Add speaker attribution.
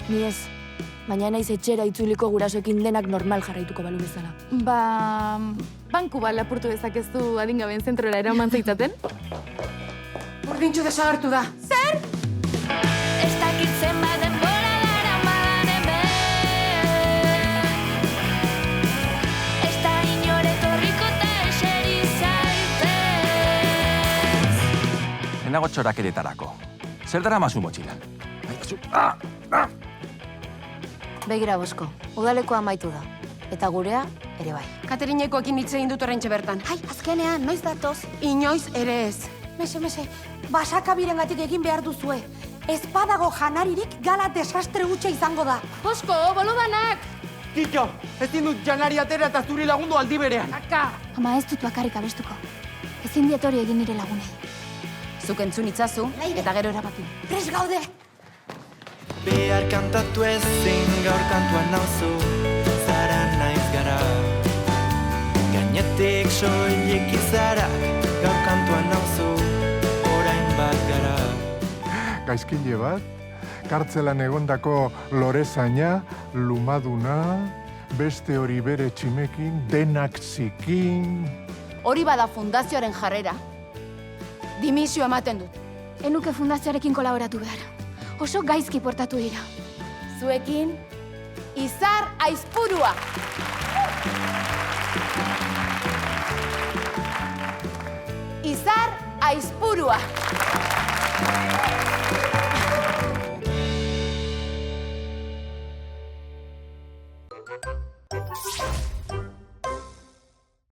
Speaker 1: Ni ez, baina naiz etxera itzuliko gurasoekin denak normal jarraituko balu bezala.
Speaker 2: Banku bat lapurtu dezakezu adingabeen zentrora eraman zaitzaten?
Speaker 3: Burdintxu desagertu da.
Speaker 2: Zer?
Speaker 1: Ez dakitzen bat denbora daramadan hemen. Ez da inor etorriko eta eseri zaitez.
Speaker 4: Enago txorakeretarako. Zer dara mazu motxilan?
Speaker 1: Begira, Bosko, udalekoa amaitu da. Eta gurea, ere bai.
Speaker 3: Katerinekoekin hitz egin dut oraintxe bertan.
Speaker 5: Ai, azkenean, noiz datoz?
Speaker 3: Inoiz ere ez.
Speaker 5: Mese, basakabirengatik egin behar duzue. Ez badago janaririk gala desastre hutsa izango da.
Speaker 2: Bosko, bolodanak!
Speaker 6: Kito, ezin dut janari atera eta zuri lagundu aldi berean.
Speaker 3: Aka!
Speaker 5: Ama ez dut bakarrik abestuko. Ezin diet hori egin nire lagunei.
Speaker 3: Zuk entzun itzazu eta gero erabaki.
Speaker 5: Prest gaude!
Speaker 7: Behar kantatu ezin gaur kantuan nauzu, zara naiz gara. Gainetik soilik izara, gaur kantuan nauzu, orain bat gara.
Speaker 8: Gaizkile bat, kartzelan egondako lorezaina, lumaduna, beste hori bere tximekin, denak zikin.
Speaker 3: Hori bada fundazioaren jarrera. Dimisio ematen dut.
Speaker 5: Enuke fundazioarekin kolaboratu behar. Oso gaizki portatu dira.
Speaker 3: Zuekin, Izar Aizpurua! Izar Aizpurua!